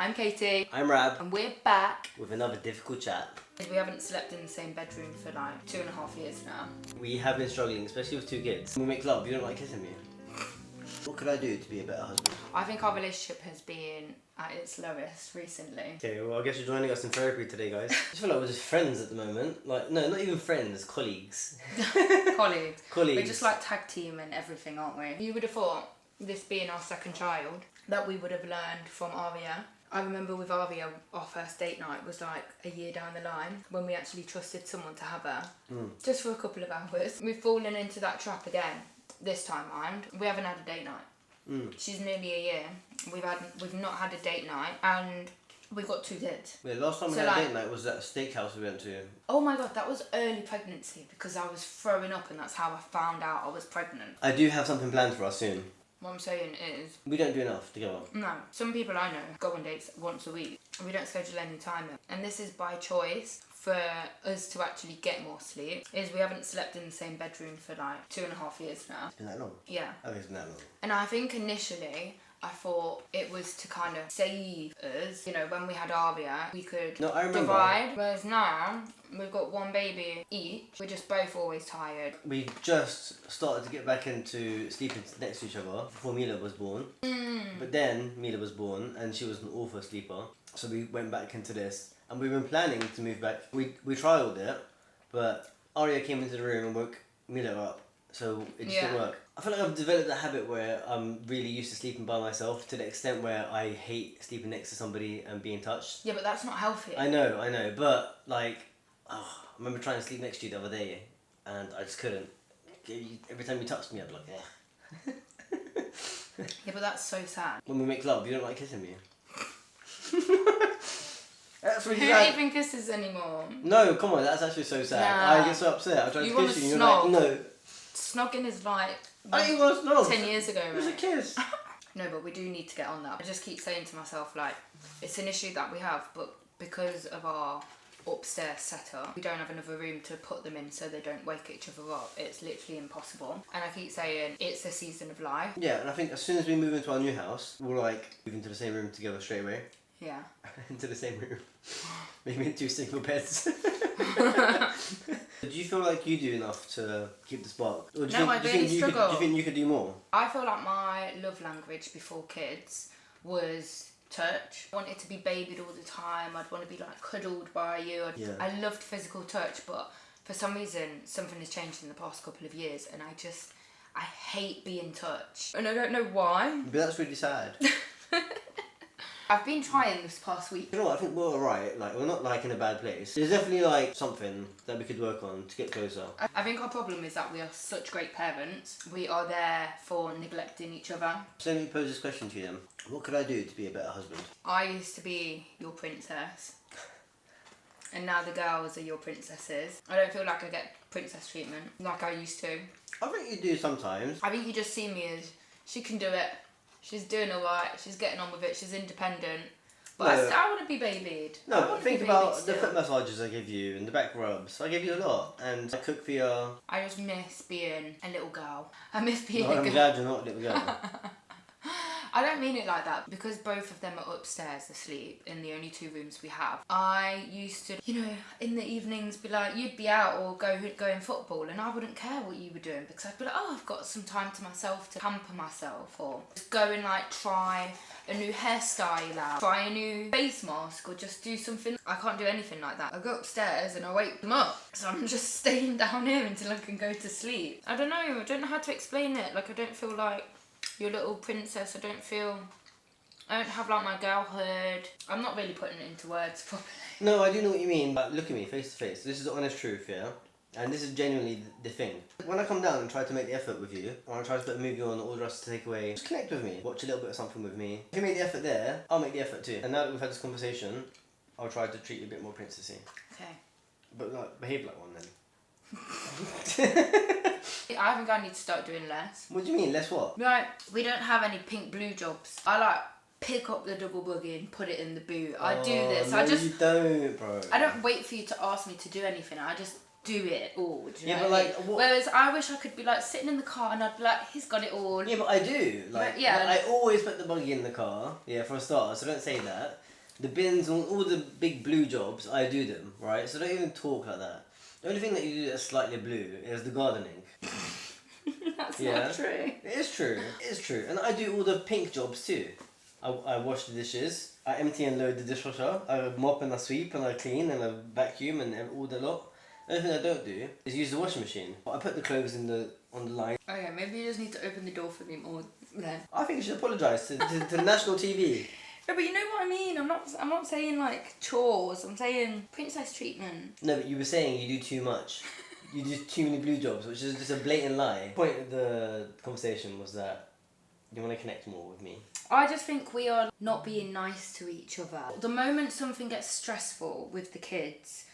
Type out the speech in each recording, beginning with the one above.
I'm Katie. I'm Rab. And we're back. With another difficult chat. We haven't slept in the same bedroom for like 2.5 years now. We have been struggling, especially with two kids. When we make love, you don't like kissing me. What could I do to be a better husband? I think our relationship has been at its lowest recently. Okay, well I guess you're joining us in therapy today, guys. I just feel like we're just friends at the moment. Like, no, not even friends, colleagues. Colleagues. Colleagues. We're just like tag team and everything, aren't we? You would have thought, this being our second child, that we would have learned from Aria. I remember with Aria, our first date night was like a year down the line when we actually trusted someone to have her. Just for a couple of hours. We've fallen into that trap again. This time round, we haven't had a date night. She's nearly a year. We've not had a date night, and we've got 2 kids. Yeah, last time we had a date night was that steakhouse we went to. Oh my god, that was early pregnancy because I was throwing up, and that's how I found out I was pregnant. I do have something planned for us soon. What I'm saying is, we don't do enough together. No, some people I know go on dates once a week. We don't schedule any time in, and this is by choice. For us to actually get more sleep is we haven't slept in the same bedroom for like 2.5 years now. It's been that long? Yeah. Okay, it's been that long. And I think initially I thought it was to kind of save us. You know, when we had Aria, we could divide. Whereas now we've got 1 baby each. We're just both always tired. We just started to get back into sleeping next to each other before Mila was born. But then Mila was born and she was an awful sleeper. So we went back into this. And we've been planning to move back. We trialled it, but Aria came into the room and woke Mila up. So it just didn't work. I feel like I've developed a habit where I'm really used to sleeping by myself to the extent where I hate sleeping next to somebody and being touched. Yeah, but that's not healthy. I know. But like, I remember trying to sleep next to you the other day and I just couldn't. Every time you touched me, I'd be like, Yeah, but that's so sad. When we make love, you don't like kissing me. That's really Who sad. even kisses anymore? No, come on, that's actually so sad. Nah. I get so upset. I try to You kiss you and wanna you're like, no. Snogging is like I don't even want to snog. 10 years ago, It was a right? kiss. No, but we do need to get on that. I just keep saying to myself, like, it's an issue that we have, but because of our upstairs setup, we don't have another room to put them in so they don't wake each other up. It's literally impossible. And I keep saying, it's a season of life. Yeah, and I think as soon as we move into our new house, we'll like move into the same room together straight away. Yeah. Into the same room. Maybe in 2 single beds. Do you feel like you do enough to keep the spark? Or do you I really struggle. Do you think you could do more? I feel like my love language before kids was touch. I wanted to be babied all the time. I'd want to be like cuddled by you. I loved physical touch, but for some reason something has changed in the past couple of years, and I hate being touched, and I don't know why. But that's really sad. I've been trying this past week. You know what, I think we're alright, like we're not like in a bad place. There's definitely like something that we could work on to get closer. I think our problem is that we are such great parents. We are there for neglecting each other. So let me pose this question to you then. What could I do to be a better husband? I used to be your princess, and now the girls are your princesses. I don't feel like I get princess treatment like I used to. I think you do sometimes. I think you just see me as, she can do it. She's doing alright, she's getting on with it, she's independent. But I want to be babied. No, but think about the foot massages I give you and the back rubs. I give you a lot. And I cook for you. I just miss being a little girl. I miss being a girl. I'm glad you're not a little girl. I don't mean it like that, because both of them are upstairs asleep in the only 2 rooms we have. I used to, you know, in the evenings be like, you'd be out or going football, and I wouldn't care what you were doing, because I'd be like, oh, I've got some time to myself to pamper myself, or just go and like try a new hairstyle out, try a new face mask, or just do something. I can't do anything like that. I go upstairs and I wake them up, so I'm just staying down here until I can go to sleep. I don't know how to explain it. Like, I don't feel like your little princess. I don't have like my girlhood. I'm not really putting it into words properly. No, I do know what you mean, but look at me face to face. This is the honest truth, yeah? And this is genuinely the thing. When I come down and try to make the effort with you, or I try to put a movie on, order us to take away, just connect with me. Watch a little bit of something with me. If you make the effort there, I'll make the effort too. And now that we've had this conversation, I'll try to treat you a bit more princessy. Okay. But like, behave like one then. I think I need to start doing less. What do you mean, less what? Like, we don't have any pink blue jobs. I like pick up the double buggy and put it in the boot. I do this. No, you don't, bro. I don't wait for you to ask me to do anything. I just do it all. Do you know but what I like, mean? what? Whereas I wish I could be like sitting in the car and I'd be like, he's got it all. Yeah, but I do. Like, Yeah. I always put the buggy in the car. Yeah, for a start. So don't say that. The bins, all the big blue jobs, I do them, right? So don't even talk like that. The only thing that you do that's slightly blue is the gardening. That's Yeah. not true. It is true. It is true. And I do all the pink jobs too. I wash the dishes. I empty and load the dishwasher. I mop and I sweep and I clean and I vacuum and all the lot. The only thing I don't do is use the washing machine. I put the clothes on the line. Okay, maybe you just need to open the door for me more then. I think you should apologise to the national TV. No, but you know what I mean. I'm not saying like chores. I'm saying princess treatment. No, but you were saying you do too much. You do too many blue jobs, which is just a blatant lie. The point of the conversation was that you want to connect more with me. I just think we are not being nice to each other. The moment something gets stressful with the kids,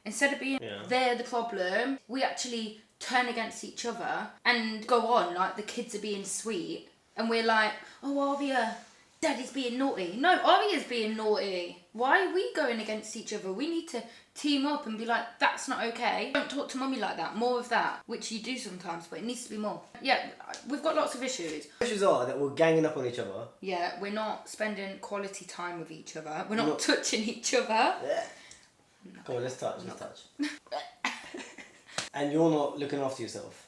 instead of being they're the problem, we actually turn against each other and go on like the kids are being sweet, and we're like, oh, Arvia, Daddy's being naughty. No, Arvia's being naughty. Why are we going against each other? We need to team up and be like, that's not okay. Don't talk to mummy like that. More of that, which you do sometimes, but it needs to be more. Yeah, we've got lots of issues. Issues are that we're ganging up on each other. Yeah, we're not spending quality time with each other. We're not touching each other. Yeah. Come on, let's touch. And you're not looking after yourself.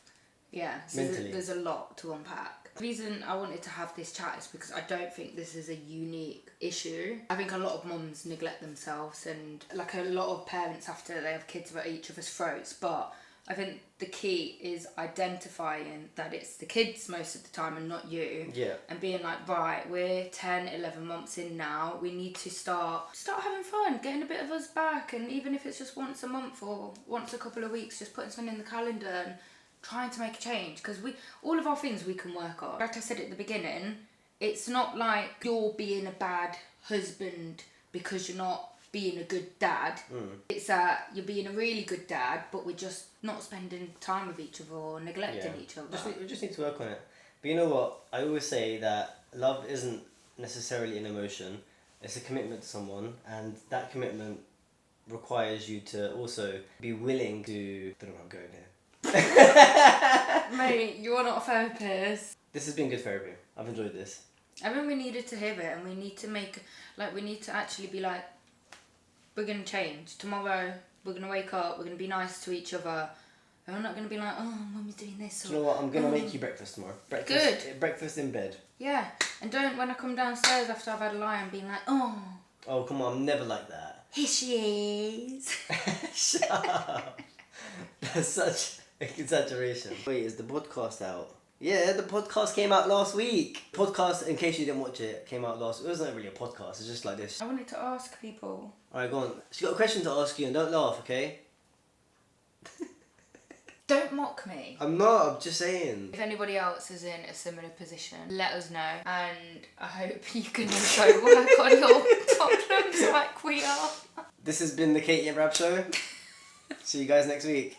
Yeah, so mentally. there's a lot to unpack. The reason I wanted to have this chat is because I don't think this is a unique issue. I think a lot of mums neglect themselves, and like a lot of parents after they have kids are at each other's throats, but I think the key is identifying that it's the kids most of the time and not you. Yeah. And being like, right, we're 10, 11 months in now. We need to start having fun, getting a bit of us back. And even if it's just once a month or once a couple of weeks, just putting something in the calendar and trying to make a change. Because all of our things we can work on. Like I said at the beginning, it's not like you're being a bad husband because you're not being a good dad. It's that you're being a really good dad, but we're just not spending time with each other or neglecting each other. We just need to work on it. But you know what? I always say that love isn't necessarily an emotion. It's a commitment to someone, and that commitment requires you to also be willing to... I don't know where I'm going here. Mate, you're not a therapist. This has been good therapy. I've enjoyed this. I think we needed to hear it, and we need to actually be like, we're going to change. Tomorrow, we're going to wake up, we're going to be nice to each other. And we're not going to be like, oh, Mummy's doing this. Or, Do you know what? I'm going to make you breakfast tomorrow. Breakfast in bed. Yeah. And don't, when I come downstairs after I've had a lie, and being like, oh. Oh, come on. I'm never like that. Here she is. Shut up. That's such an exaggeration. Wait, is the podcast out? Yeah, the podcast came out last week. Podcast, in case you didn't watch it, came out last... It wasn't really a podcast. It's just like this. I wanted to ask people. Alright, go on. She's got a question to ask you, and don't laugh, okay? Don't mock me. I'm not, I'm just saying. If anybody else is in a similar position, let us know. And I hope you can also work on your problems like we are. This has been the Katie and Rab Show. See you guys next week.